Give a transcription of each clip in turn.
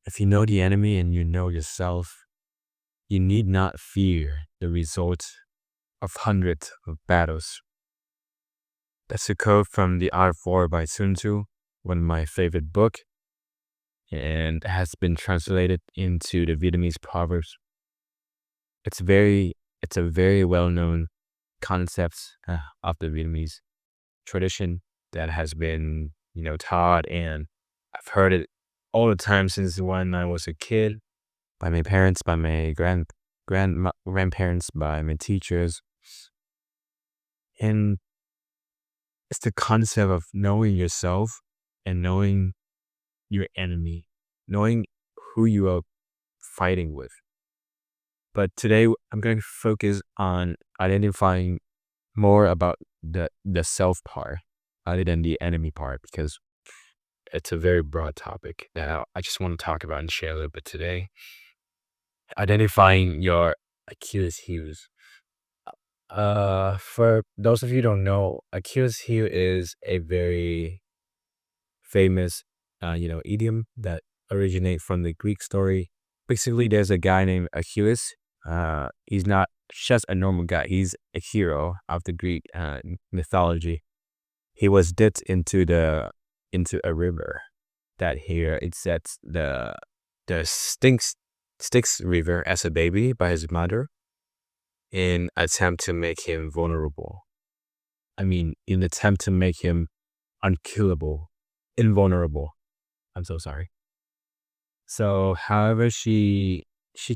If you know the enemy and you know yourself, you need not fear the result of hundreds of battles. That's a quote from The Art of War by Sun Tzu, one of my favorite book, and has been translated into the Vietnamese proverbs. It's very, it's a very well-known concept of the Vietnamese tradition that has been, taught, and I've heard it all the time since when I was a kid by my parents, by my grandparents, by my teachers, and it's the concept of knowing yourself and knowing your enemy, knowing who you are fighting with. But today I'm going to focus on identifying more about the self part other than the enemy part, because it's a very broad topic that I just want to talk about and share a little bit today. Identifying your Achilles heels. For those of you who don't know, Achilles heel is a very famous, idiom that originate from the Greek story. Basically, there's a guy named Achilles. He's not just a normal guy. He's a hero of the Greek mythology. He was dipped into a river that here it sets the Styx River as a baby by his mother in attempt to make him vulnerable. I mean, in attempt to make him unkillable, invulnerable. I'm so sorry. So, however, she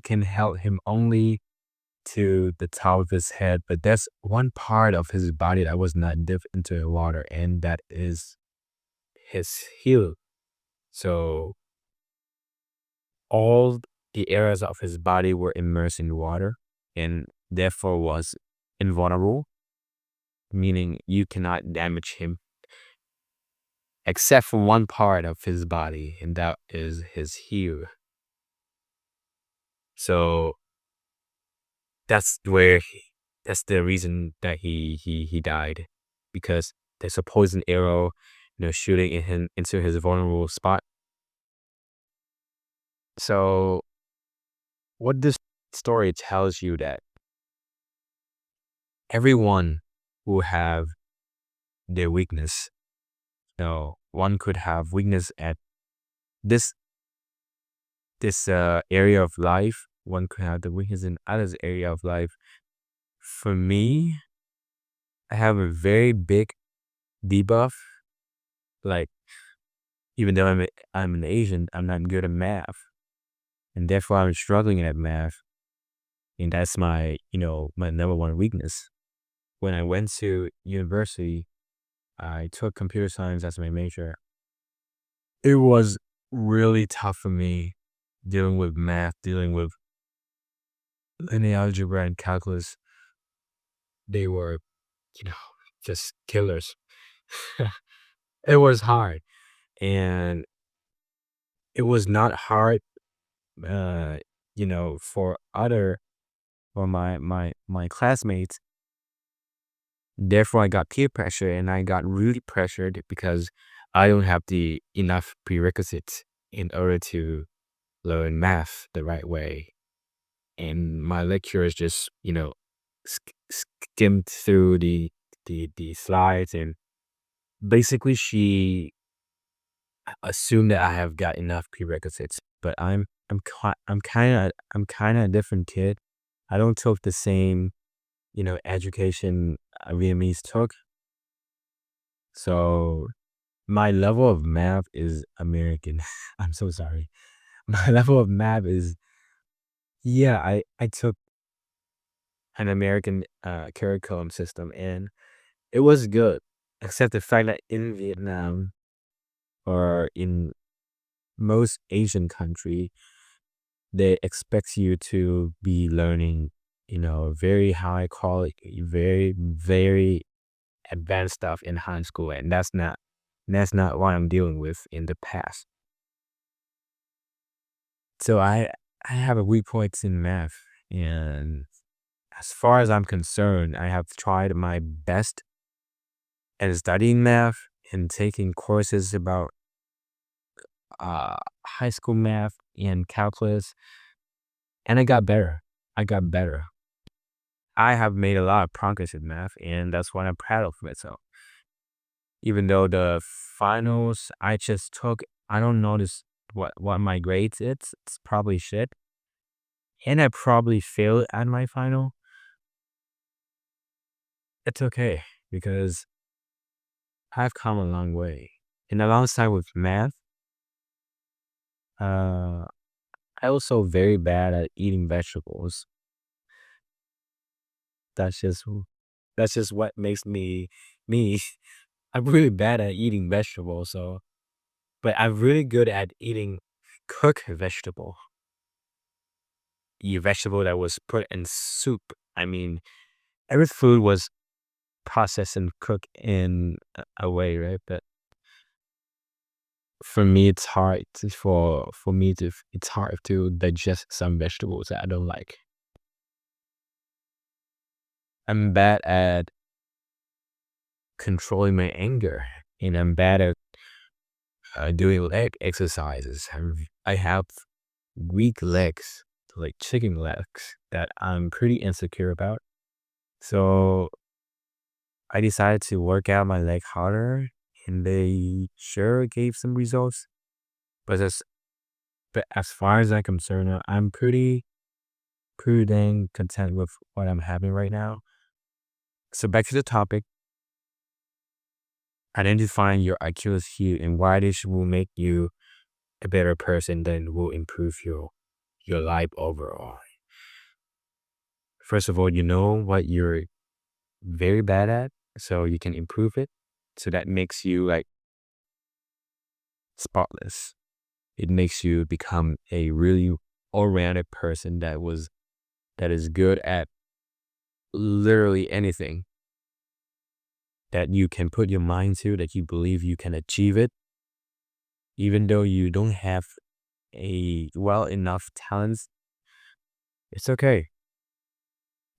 can help him only to the top of his head, but there's one part of his body that was not dipped into the water, and that is his heel. So all the areas of his body were immersed in water and therefore was invulnerable, meaning you cannot damage him except for one part of his body, and that is his heel. So that's the reason that he died, because there's a poison arrow, shooting into his vulnerable spot. So what this story tells you that everyone will have their weakness. One could have weakness at this area of life. One could have the weakness in others area of life. For me, I have a very big debuff. Like, even though I'm an Asian, I'm not good at math, and therefore I'm struggling at math, and that's my number one weakness. When I went to university, I took computer science as my major. It was really tough for me dealing with math, dealing with linear algebra and calculus. They were, you know, just killers. It was hard, and it was not hard, uh, for my classmates. Therefore, I got peer pressure, and I got really pressured because I don't have the enough prerequisites in order to learn math the right way. And my lecturers just, skimmed through the slides, and basically she assumed that I have got enough prerequisites. But I'm kind of a different kid. I don't take the same, education Vietnamese took. So my level of math is American. I'm so sorry. My level of math is, yeah, I took an American curriculum system, and it was good, except the fact that in Vietnam or in most Asian country, they expect you to be learning, very high quality, very, very advanced stuff in high school, and that's not what I'm dealing with in the past. So I have a weak points in math, and as far as I'm concerned, I have tried my best at studying math and taking courses about high school math and calculus, and I got better. I got better. I have made a lot of progress in math, and that's what I'm proud of myself. Even though the finals I just took, I don't notice what my grades it's probably shit, and I probably failed at my final. It's okay because I've come a long way. And alongside with math, uh, I also very bad at eating vegetables. That's just that's just what makes me me. I'm really bad at eating vegetables, so but I'm really good at eating cooked vegetable. Vegetable that was put in soup. I mean, every food was processed and cooked in a way, right? But for me, it's hard for me to it's hard to digest some vegetables that I don't like. I'm bad at controlling my anger, and I'm bad at doing leg exercises. I have weak legs, like chicken legs, that I'm pretty insecure about. So I decided to work out my leg harder, and they sure gave some results. But as far as I'm concerned, I'm pretty dang content with what I'm having right now. So back to the topic, identifying your Achilles heel and why this will make you a better person, then will improve your life overall. First of all, you know what you're very bad at, so you can improve it. So that makes you like spotless. It makes you become a really all-rounded person that is good at literally anything that you can put your mind to, that you believe you can achieve it, even though you don't have a well enough talents. It's okay.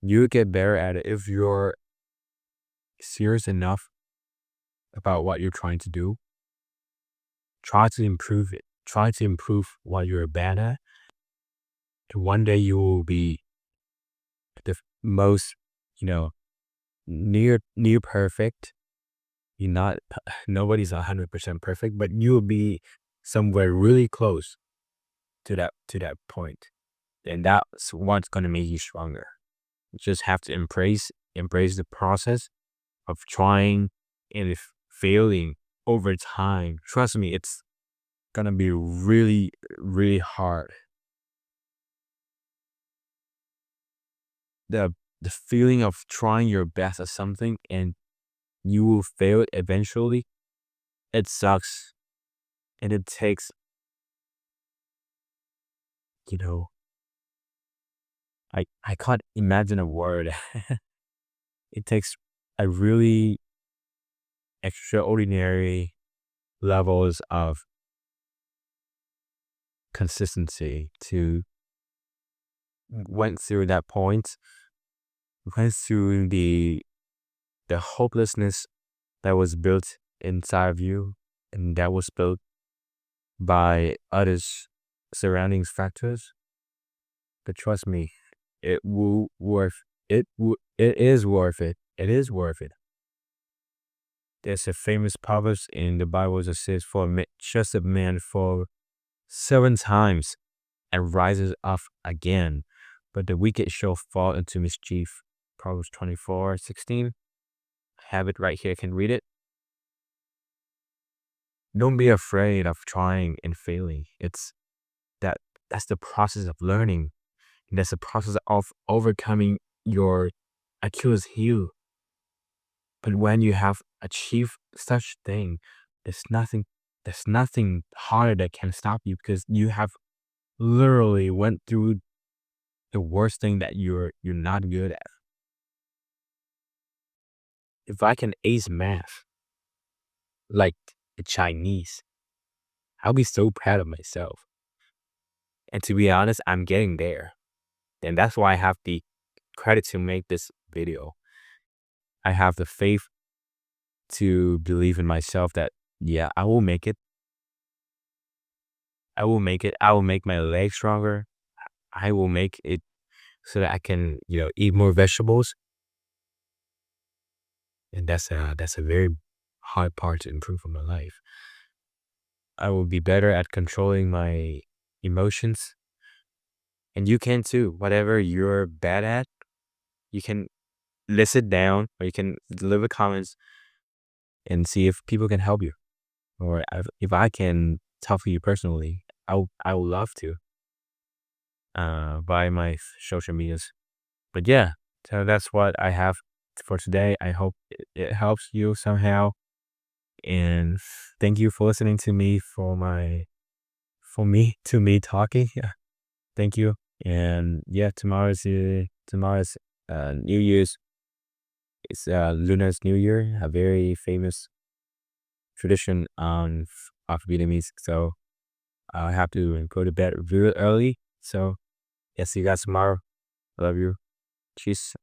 You get better at it if you're serious enough about what you're trying to do. Try to improve it. Try to improve what you're bad at. And one day you will be the most, you know, near perfect. You're not, nobody's 100% perfect, but you'll be somewhere really close to that point. And that's what's gonna make you stronger. You just have to embrace the process of trying and if failing over time. Trust me, it's gonna be really, really hard. The the feeling of trying your best at something and you will fail eventually, it sucks. And it takes, you know, I can't imagine a word. It takes a really extraordinary levels of consistency to went through that point, went through the hopelessness that was built inside of you and that was built by others surrounding factors. But trust me, it will worth it is worth it. It is worth it. There's a famous proverb in the Bible that says, "For just a man fall 7 times and rises up again, but the wicked shall fall into mischief." Proverbs 24:16. I have it right here. I can read it. Don't be afraid of trying and failing. It's that that's the process of learning. That's the process of overcoming your Achilles heel. But when you have achieved such thing, there's nothing there's nothing harder that can stop you because you have literally went through the worst thing that you're not good at. If I can ace math like the Chinese, I'll be so proud of myself. And to be honest, I'm getting there. And that's why I have the credit to make this video. I have the faith to believe in myself that, yeah, I will make it. I will make it. I will make my legs stronger. I will make it so that I can, eat more vegetables. And that's a very hard part to improve in my life. I will be better at controlling my emotions. And you can too. Whatever you're bad at, you can list it down or you can leave a comments and see if people can help you. Or if I can talk to you personally, I would love to by my social medias. But yeah, so that's what I have for today. I hope it helps you somehow. And thank you for listening to me to me talking. Yeah, thank you. And yeah, tomorrow's New Year's. It's Lunar's New Year, a very famous tradition of Vietnamese. So I have to go to bed real early. So yeah, see you guys tomorrow. I love you. Cheers.